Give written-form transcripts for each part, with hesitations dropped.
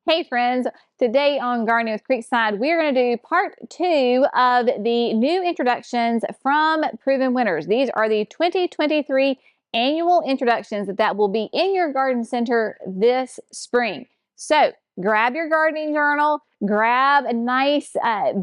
Hey friends, today on Gardening with Creekside, we're going to do part 2 of the new introductions from Proven Winners. These are the 2023 annual introductions that will be in your garden center this spring. So grab your gardening journal, grab a nice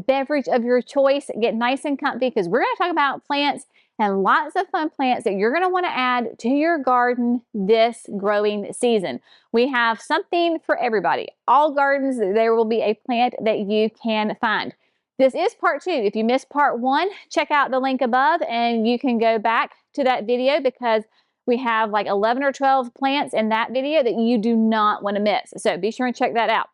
beverage of your choice, get nice and comfy because we're going to talk about plants and lots of fun plants that you're going to want to add to your garden this growing season. We have something for everybody. All gardens, there will be a plant that you can find. This is part 2. If you missed part 1, check out the link above and you can go back to that video because we have like 11 or 12 plants in that video that you do not want to miss. So be sure and check that out.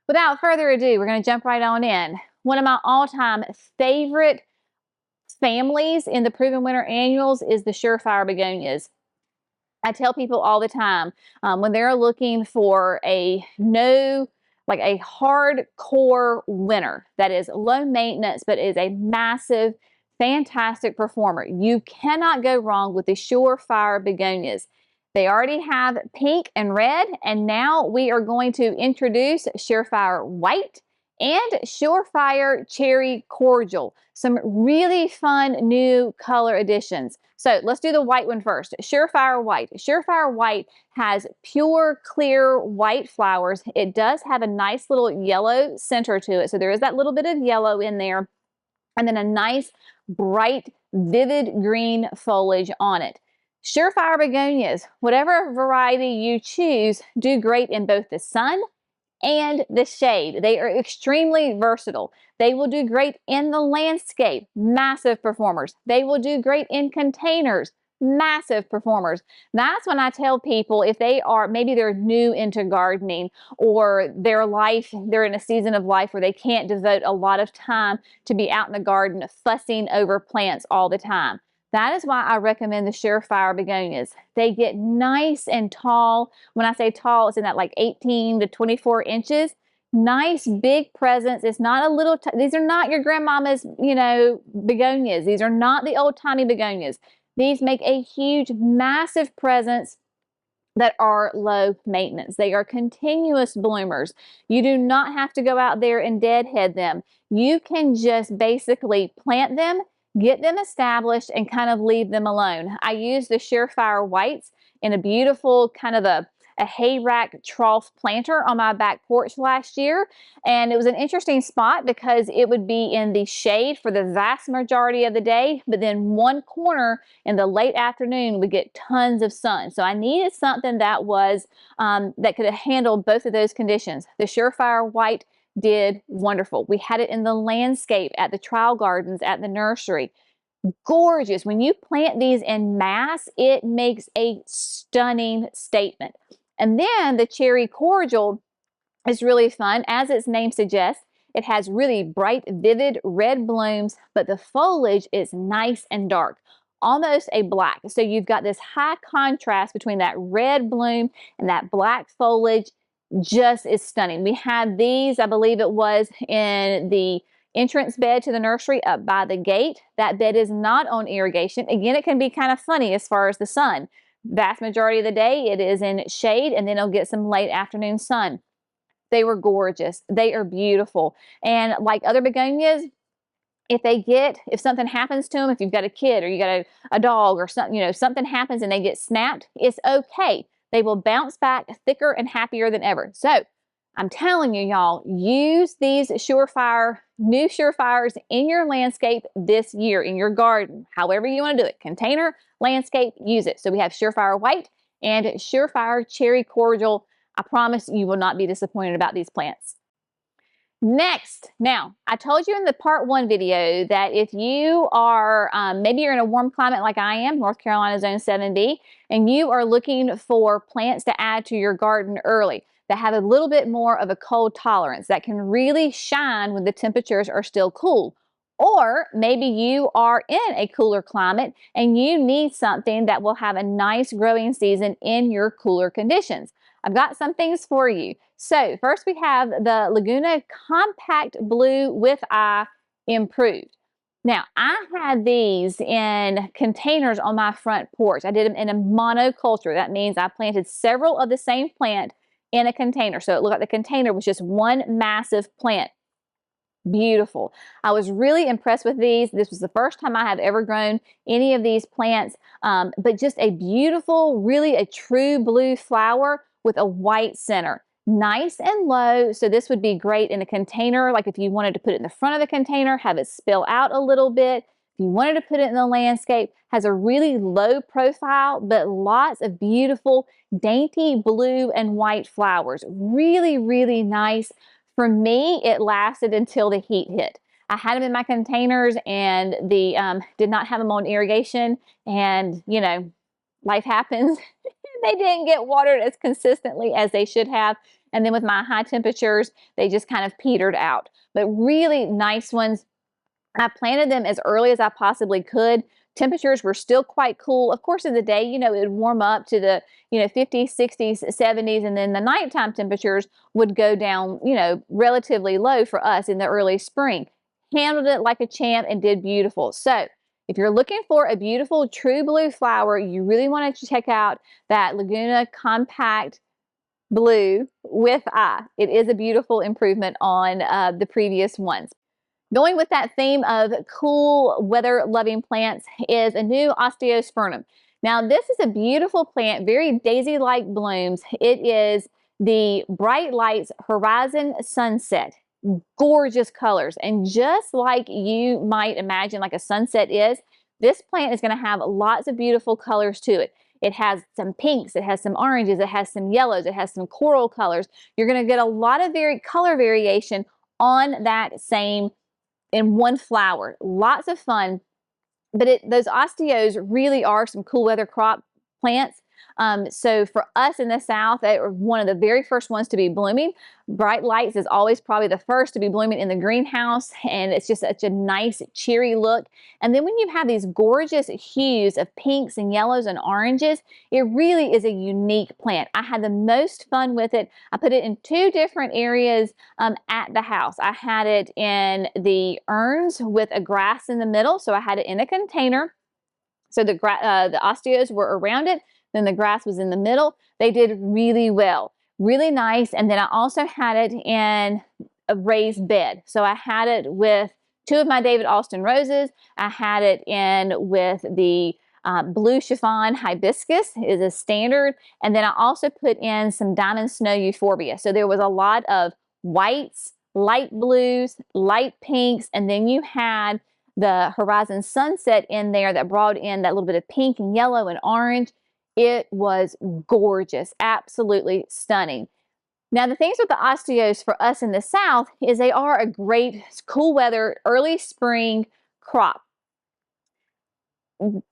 Without further ado, we're going to jump right on in. One of my all-time favorite families in the Proven Winner Annuals is the Surefire begonias. I tell people all the time when they're looking for a hardcore winner that is low maintenance but is a massive, fantastic performer, you cannot go wrong with the Surefire begonias. They already have pink and red, and now we are going to introduce Surefire White and Surefire Cherry Cordial. Some really fun new color additions. So let's do the white one first. Surefire White. Surefire White has pure, clear white flowers. It does have a nice little yellow center to it. So there is that little bit of yellow in there. And then a nice, bright, vivid green foliage on it. Surefire begonias, whatever variety you choose, do great in both the sun and the shade. They are extremely versatile. They will do great in the landscape, massive performers. They will do great in containers, massive performers. That's when I tell people if they are, maybe they're new into gardening or they're in a season of life where they can't devote a lot of time to be out in the garden fussing over plants all the time. That is why I recommend the Surefire begonias. They get nice and tall. When I say tall, it's in that like 18 to 24 inches. Nice big presence. It's not a little, these are not your grandmama's, begonias. These are not the old timey begonias. These make a huge, massive presence that are low maintenance. They are continuous bloomers. You do not have to go out there and deadhead them. You can just basically plant them, get them established, and kind of leave them alone. I used the Surefire Whites in a beautiful kind of a hay rack trough planter on my back porch last year. And it was an interesting spot because it would be in the shade for the vast majority of the day, but then one corner in the late afternoon would get tons of sun. So I needed something that was that could handle both of those conditions. The Surefire White did wonderful. We had it in the landscape at the trial gardens at the nursery. Gorgeous. When you plant these in mass, it makes a stunning statement. And then the Cherry Cordial is really fun. As its name suggests, it has really bright, vivid red blooms, but the foliage is nice and dark, almost a black. So you've got this high contrast between that red bloom and that black foliage. Just is stunning. We had these, I believe it was in the entrance bed to the nursery up by the gate. That bed is not on irrigation. Again, it can be kind of funny as far as the sun. Vast majority of the day it is in shade, and then it'll get some late afternoon sun. They were gorgeous. They are beautiful. And like other begonias, if something happens to them, if you've got a kid or you got a dog or something, something happens and they get snapped, it's okay. They will bounce back thicker and happier than ever. So I'm telling you, y'all, use these new Surefires in your landscape this year, in your garden, however you want to do it. Container, landscape, use it. So we have Surefire White and Surefire Cherry Cordial. I promise you will not be disappointed about these plants. Next, now, I told you in the part 1 video that if you are, maybe you're in a warm climate like I am, North Carolina Zone 7B, and you are looking for plants to add to your garden early that have a little bit more of a cold tolerance, that can really shine when the temperatures are still cool. Or maybe you are in a cooler climate and you need something that will have a nice growing season in your cooler conditions. I've got some things for you. So first we have the Laguna Compact Blue with Eye Improved. Now, I had these in containers on my front porch. I did them in a monoculture. That means I planted several of the same plant in a container. So it looked like the container was just one massive plant. Beautiful. I was really impressed with these. This was the first time I have ever grown any of these plants, but just a beautiful, really a true blue flower with a white center. Nice and low, so this would be great in a container, like if you wanted to put it in the front of the container, have it spill out a little bit. If you wanted to put it in the landscape, has a really low profile, but lots of beautiful, dainty blue and white flowers. Really, really nice. For me, it lasted until the heat hit. I had them in my containers and did not have them on irrigation, and you know, life happens. They didn't get watered as consistently as they should have. And then with my high temperatures, they just kind of petered out. But really nice ones. I planted them as early as I possibly could. Temperatures were still quite cool. Of course, in the day, you know, it would warm up to the, 50s, 60s, 70s, and then the nighttime temperatures would go down, relatively low for us in the early spring. Handled it like a champ and did beautiful. So if you're looking for a beautiful true blue flower, you really want to check out that Laguna Compact Blue with Eye. It is a beautiful improvement on the previous ones. Going with that theme of cool weather loving plants is a new osteospermum. Now this is a beautiful plant, very daisy-like blooms. It is the Bright Lights Horizon Sunset. Gorgeous colors, and just like you might imagine like a sunset is, this plant is going to have lots of beautiful colors to it. It has some pinks, it has some oranges, it has some yellows, it has some coral colors. You're going to get a lot of color variation on that same in one flower. Lots of fun, but those osteos really are some cool weather crop plants. So for us in the South, they were one of the very first ones to be blooming. Bright Lights is always probably the first to be blooming in the greenhouse, and it's just such a nice, cheery look. And then when you have these gorgeous hues of pinks and yellows and oranges, it really is a unique plant. I had the most fun with it. I put it in two different areas at the house. I had it in the urns with a grass in the middle, so I had it in a container. So the osteos were around it, then the grass was in the middle. They did really well, really nice. And then I also had it in a raised bed. So I had it with two of my David Austin roses. I had it in with the blue chiffon hibiscus is a standard. And then I also put in some diamond snow euphorbia. So there was a lot of whites, light blues, light pinks, and then you had the Horizon Sunset in there that brought in that little bit of pink and yellow and orange. It was gorgeous, absolutely stunning. Now the things with the osteos for us in the South is they are a great cool weather, early spring crop.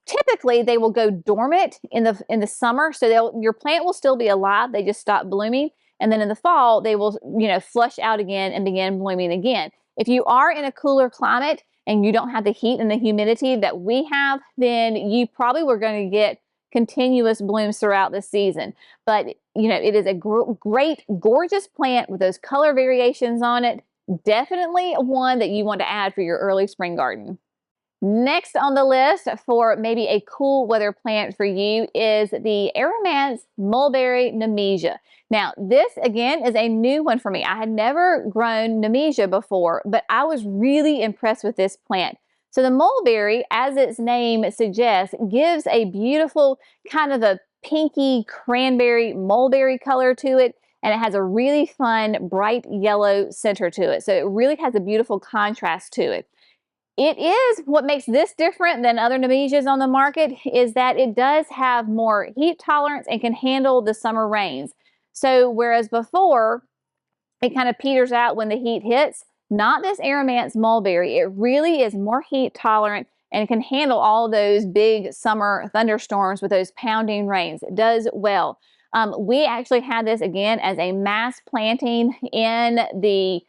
Typically they will go dormant in the summer, so your plant will still be alive, they just stop blooming, and then in the fall they will flush out again and begin blooming again. If you are in a cooler climate and you don't have the heat and the humidity that we have, then you probably were going to get continuous blooms throughout the season. But it is a great, gorgeous plant with those color variations on it. Definitely one that you want to add for your early spring garden. Next on the list for maybe a cool weather plant for you is the Amans Mulberry Nemesia. Now this again is a new one for me. I had never grown Nemesia before, but I was really impressed with this plant. So the mulberry, as its name suggests, gives a beautiful kind of a pinky cranberry mulberry color to it, and it has a really fun bright yellow center to it. So it really has a beautiful contrast to it. It is what makes this different than other Nemesias on the market is that it does have more heat tolerance and can handle the summer rains. So whereas before it kind of peters out when the heat hits, not this Amans mulberry. It really is more heat tolerant and can handle all those big summer thunderstorms with those pounding rains. It does well. We actually had this again as a mass planting in the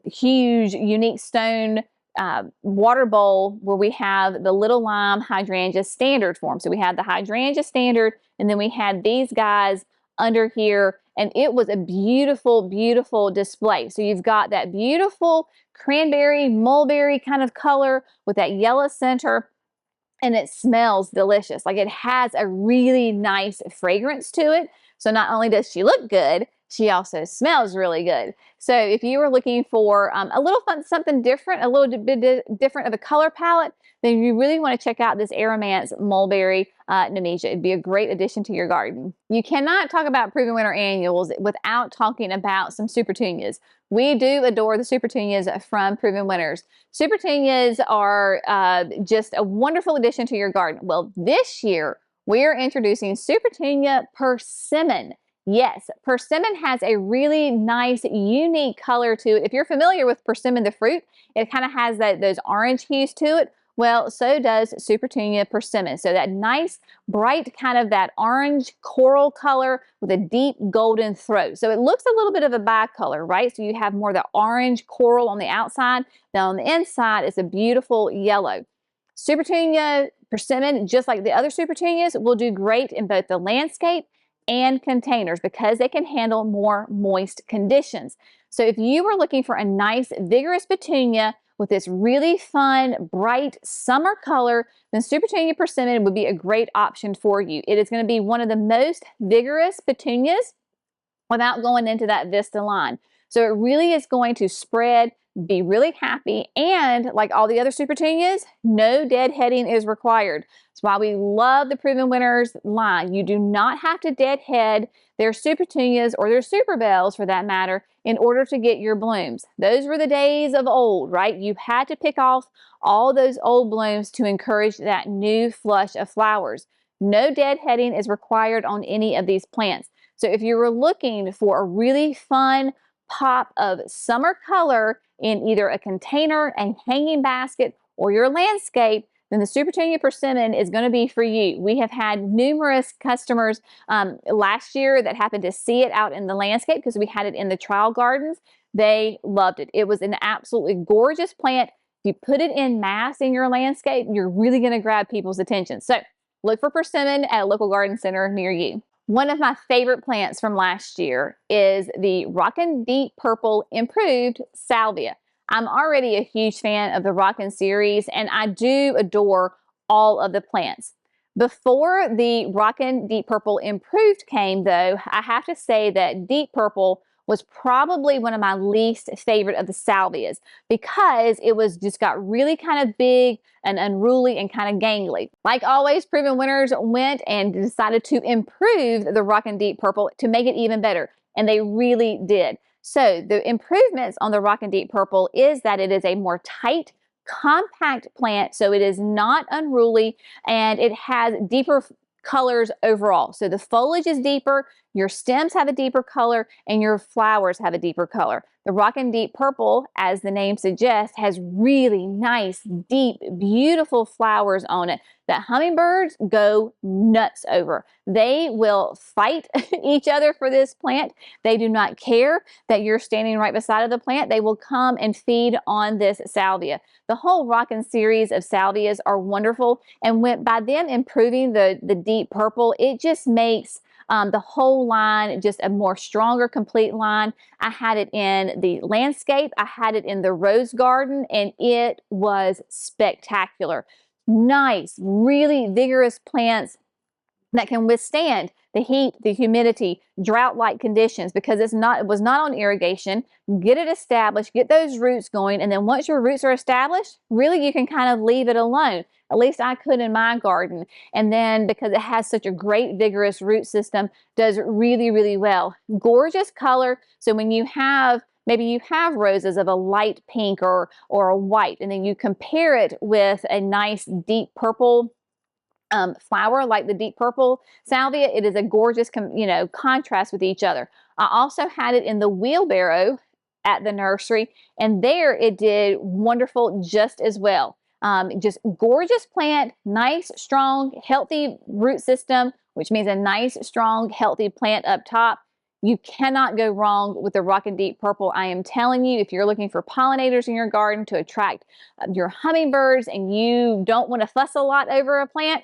huge unique stone water bowl where we have the little lime hydrangea standard form. So we had the hydrangea standard, and then we had these guys under here, and it was a beautiful, beautiful display. So you've got that beautiful cranberry, mulberry kind of color with that yellow center, and it smells delicious. Like it has a really nice fragrance to it. So not only does she look good, She also smells really good. So if you were looking for a little fun, something different, a little bit different of a color palette, then you really want to check out this Amans Mulberry Nemesia. It'd be a great addition to your garden. You cannot talk about Proven Winner annuals without talking about some Supertunias. We do adore the Supertunias from Proven Winners. Supertunias are just a wonderful addition to your garden. Well, this year we are introducing Supertunia Persimmon. Yes, persimmon has a really nice, unique color to it. If you're familiar with persimmon, the fruit, it kind of has those orange hues to it. Well, so does Supertunia Persimmon. So that nice, bright kind of that orange coral color with a deep golden throat. So it looks a little bit of a bicolor, right? So you have more of the orange coral on the outside. Now on the inside, it's a beautiful yellow. Supertunia Persimmon, just like the other Supertunias, will do great in both the landscape and containers because they can handle more moist conditions. So if you were looking for a nice, vigorous petunia with this really fun, bright summer color, then Supertunia Persimmon would be a great option for you. It is going to be one of the most vigorous petunias without going into that Vista line. So it really is going to spread, be really happy, and like all the other Supertunias, no deadheading is required. That's why we love the Proven Winners line. You do not have to deadhead their Supertunias or their Superbells for that matter in order to get your blooms. Those were the days of old, right? You had to pick off all those old blooms to encourage that new flush of flowers. No deadheading is required on any of these plants. So if you were looking for a really fun pop of summer color in either a container, a hanging basket, or your landscape, then the Supertunia Persimmon is going to be for you. We have had numerous customers last year that happened to see it out in the landscape because we had it in the trial gardens. They loved it. It was an absolutely gorgeous plant. If you put it in mass in your landscape, you're really going to grab people's attention. So look for persimmon at a local garden center near you. One of my favorite plants from last year is the Rockin Deep Purple Improved Salvia. I'm already a huge fan of the Rockin series, and I do adore all of the plants. Before the Rockin Deep Purple Improved came, though, I have to say that Deep Purple was probably one of my least favorite of the salvias because it was just got really kind of big and unruly and kind of gangly. Like always, Proven Winners went and decided to improve the Rockin Deep Purple to make it even better, and they really did. So the improvements on the Rockin Deep Purple is that it is a more tight, compact plant, so it is not unruly, and it has deeper colors overall. So the foliage is deeper, your stems have a deeper color, and your flowers have a deeper color. The Rockin Deep Purple, as the name suggests, has really nice, deep, beautiful flowers on it that hummingbirds go nuts over. They will fight each other for this plant. They do not care that you're standing right beside of the plant. They will come and feed on this salvia. The whole Rockin series of salvias are wonderful, and by them improving the deep purple, it just makes the whole line just a more stronger, complete line. I had it in the landscape, I had it in the rose garden, and it was spectacular. Nice, really vigorous plants that can withstand the heat, the humidity, drought-like conditions because it was not on irrigation. Get it established, get those roots going, and then once your roots are established, really you can kind of leave it alone. At least I could in my garden. And then because it has such a great vigorous root system, does really, really well. Gorgeous color. So when you have maybe you have roses of a light pink or a white, and then you compare it with a nice deep purple flower like the deep purple salvia, it is a gorgeous contrast with each other. I also had it in the wheelbarrow at the nursery, and there it did wonderful just as well. Just gorgeous plant, nice, strong, healthy root system, which means a nice, strong, healthy plant up top. You cannot go wrong with the Rockin Deep Purple. I am telling you, if you're looking for pollinators in your garden to attract your hummingbirds and you don't want to fuss a lot over a plant,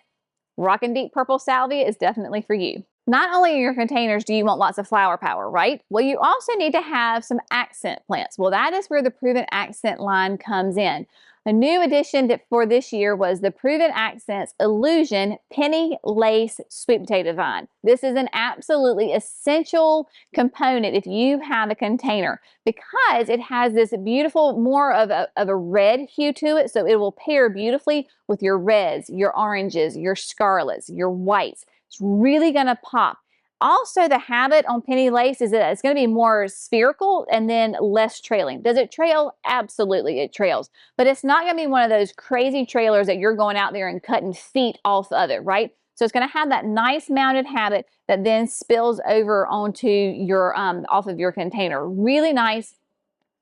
Rockin Deep Purple Salvia is definitely for you. Not only in your containers do you want lots of flower power, right? Well, you also need to have some accent plants. Well, that is where the Proven Accent line comes in. A new addition for this year was the Proven Accents Illusion Penny Lace Sweet Potato Vine. This is an absolutely essential component if you have a container because it has this beautiful, more of a red hue to it, so it will pair beautifully with your reds, your oranges, your scarlets, your whites. It's really going to pop. Also, the habit on penny lace is that it's going to be more spherical and then less trailing. Does it trail? Absolutely, it trails. But it's not going to be one of those crazy trailers that you're going out there and cutting feet off of it, right? So it's going to have that nice mounted habit that then spills over onto your off of your container. Really nice.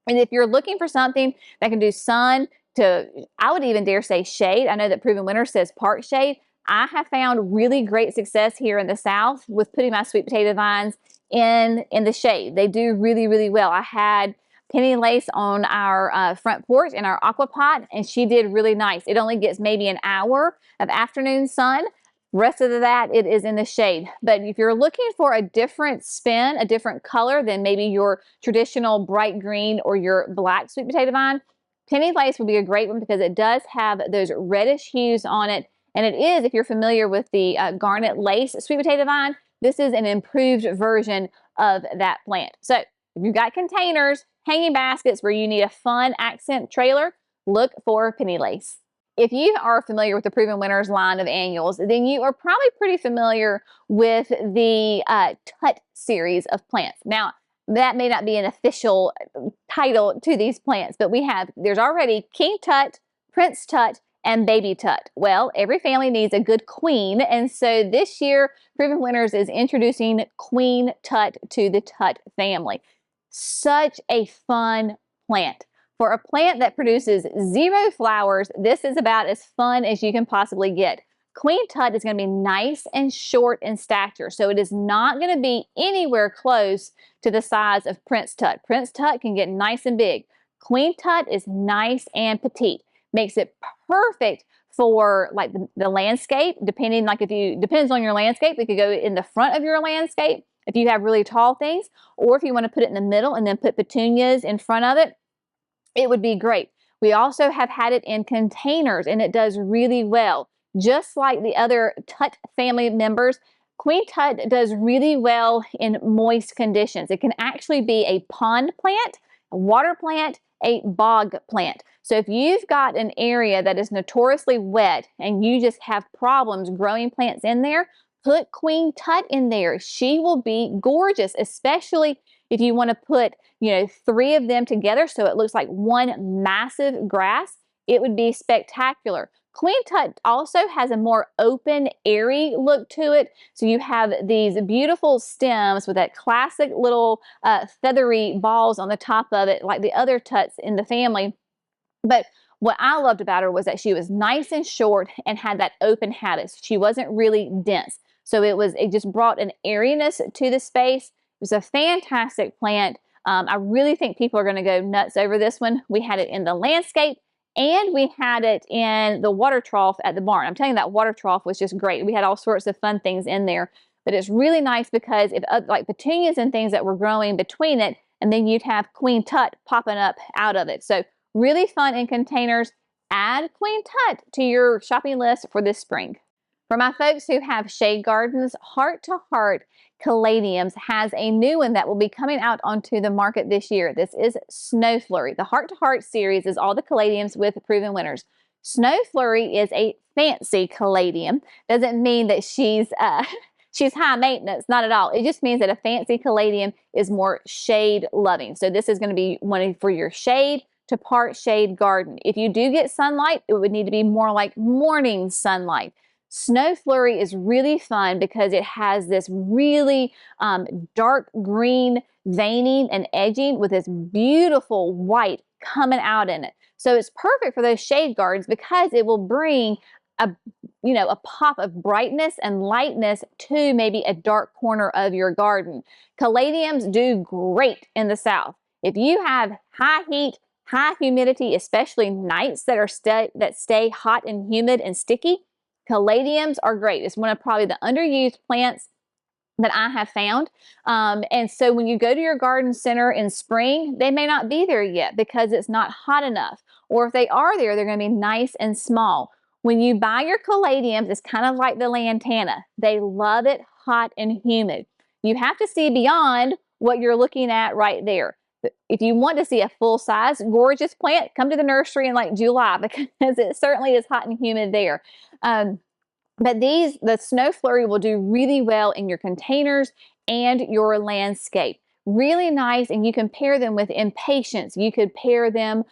And if you're looking for something that can do sun to, I would even dare say shade. I know that Proven Winter says part shade. I have found really great success here in the South with putting my sweet potato vines in the shade. They do really, really well. I had penny lace on our front porch in our aqua pot, and she did really nice. It only gets maybe an hour of afternoon sun. Rest of that, it is in the shade. But if you're looking for a different spin, a different color than maybe your traditional bright green or your black sweet potato vine, penny lace would be a great one because it does have those reddish hues on it. And it is, if you're familiar with the garnet lace sweet potato vine, this is an improved version of that plant. So if you've got containers, hanging baskets where you need a fun accent trailer, look for penny lace. If you are familiar with the Proven Winners line of annuals, then you are probably pretty familiar with the Tut series of plants. Now, that may not be an official title to these plants, but there's already King Tut, Prince Tut, and Baby Tut. Well, every family needs a good queen, and so this year, Proven Winners is introducing Queen Tut to the Tut family. Such a fun plant. For a plant that produces 0 flowers, this is about as fun as you can possibly get. Queen Tut is going to be nice and short in stature, so it is not going to be anywhere close to the size of Prince Tut. Prince Tut can get nice and big. Queen Tut is nice and petite. Makes it perfect for like the landscape, depends on your landscape. It could go in the front of your landscape if you have really tall things, or if you want to put it in the middle and then put petunias in front of it, it would be great. We also have had it in containers and it does really well. Just like the other Tut family members, Queen Tut does really well in moist conditions. It can actually be a pond plant, a water plant, a bog plant. So if you've got an area that is notoriously wet and you just have problems growing plants in there, put Queen Tut in there. She will be gorgeous, especially if you want to put, 3 of them together so it looks like one massive grass. It would be spectacular. Queen Tut also has a more open, airy look to it. So you have these beautiful stems with that classic little feathery balls on the top of it, like the other Tuts in the family. But what I loved about her was that she was nice and short and had that open habit. She wasn't really dense. So it just brought an airiness to the space. It was a fantastic plant. I really think people are going to go nuts over this one. We had it in the landscape and we had it in the water trough at the barn. I'm telling you, that water trough was just great. We had all sorts of fun things in there. But it's really nice because if like petunias and things that were growing between it, and then you'd have Queen Tut popping up out of it. So really fun in containers. Add Queen Tut to your shopping list for this spring. For my folks who have shade gardens, Heart to Heart Caladiums has a new one that will be coming out onto the market this year. This is Snow Flurry. The Heart to Heart series is all the caladiums with Proven Winners. Snow Flurry is a fancy caladium. Doesn't mean that she's high maintenance, not at all. It just means that a fancy caladium is more shade loving. So this is going to be one for your shade to part shade garden. If you do get sunlight, it would need to be more like morning sunlight. Snow Flurry is really fun because it has this really dark green veining and edging with this beautiful white coming out in it. So it's perfect for those shade gardens because it will bring a pop of brightness and lightness to maybe a dark corner of your garden. Caladiums do great in the South. If you have high heat, high humidity, especially nights that stay hot and humid and sticky, caladiums are great. It's one of probably the underused plants that I have found. And so when you go to your garden center in spring, they may not be there yet because it's not hot enough. Or if they are there, they're going to be nice and small. When you buy your caladiums, it's kind of like the lantana. They love it hot and humid. You have to see beyond what you're looking at right there. If you want to see a full-size, gorgeous plant, come to the nursery in like July because it certainly is hot and humid there. But the snow flurry will do really well in your containers and your landscape. Really nice, and you can pair them with impatiens. You could pair them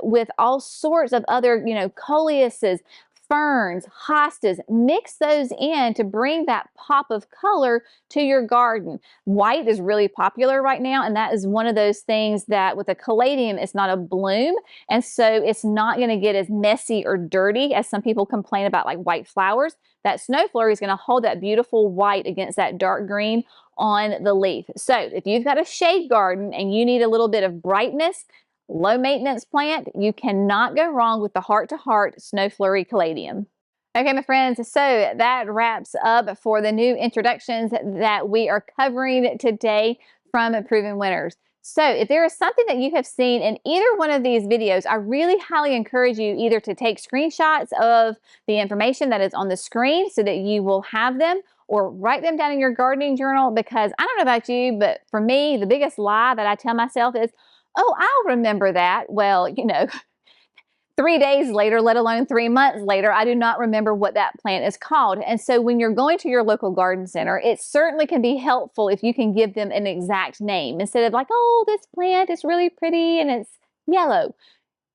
with all sorts of other, coleuses, ferns, hostas. Mix those in to bring that pop of color to your garden. White is really popular right now, and that is one of those things that with a caladium, it's not a bloom, and so it's not going to get as messy or dirty as some people complain about, like white flowers. That snow flurry is going to hold that beautiful white against that dark green on the leaf. So if you've got a shade garden and you need a little bit of brightness, low maintenance plant, you cannot go wrong with the Heart to Heart Snow Flurry Caladium. Okay, my friends, so that wraps up for the new introductions that we are covering today from Proven Winners. So if there is something that you have seen in either one of these videos, I really highly encourage you either to take screenshots of the information that is on the screen so that you will have them, or write them down in your gardening journal, because I don't know about you, but for me, the biggest lie that I tell myself is, oh, I'll remember that. Well, 3 days later, let alone 3 months later, I do not remember what that plant is called. And so when you're going to your local garden center, it certainly can be helpful if you can give them an exact name instead of like, oh, this plant is really pretty and it's yellow.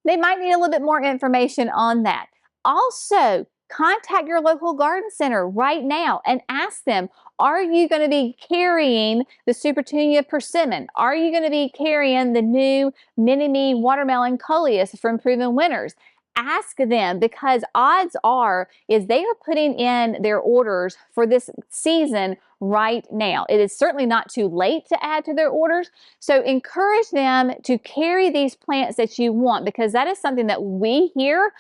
They might need a little bit more information on that. Also, contact your local garden center right now and ask them, are you going to be carrying the Supertunia Persimmon? Are you going to be carrying the new Mini-Me Watermelon Coleus from Proven Winners? Ask them, because odds are is they are putting in their orders for this season right now. It is certainly not too late to add to their orders. So encourage them to carry these plants that you want, because that is something that we hear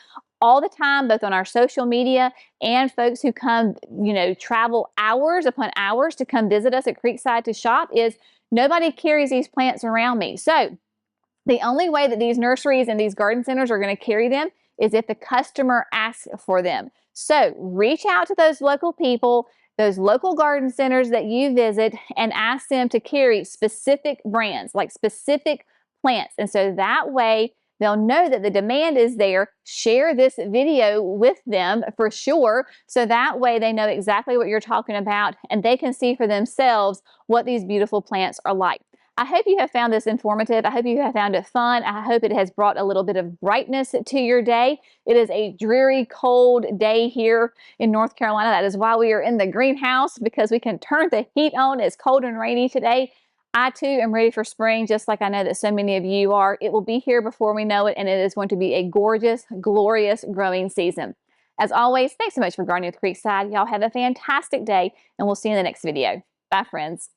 all the time, both on our social media and folks who come, travel hours upon hours to come visit us at Creekside to shop, is nobody carries these plants around me. So the only way that these nurseries and these garden centers are going to carry them is if the customer asks for them. So reach out to those local people, those local garden centers that you visit, and ask them to carry specific brands, like specific plants. And so that way they'll know that the demand is there. Share this video with them for sure, so that way they know exactly what you're talking about and they can see for themselves what these beautiful plants are like. I hope you have found this informative. I hope you have found it fun. I hope it has brought a little bit of brightness to your day. It is a dreary, cold day here in North Carolina. That is why we are in the greenhouse, because we can turn the heat on. It's cold and rainy today. I too am ready for spring, just like I know that so many of you are. It will be here before we know it, and it is going to be a gorgeous, glorious growing season. As always, thanks so much for gardening with Creekside. Y'all have a fantastic day, and we'll see you in the next video. Bye, friends.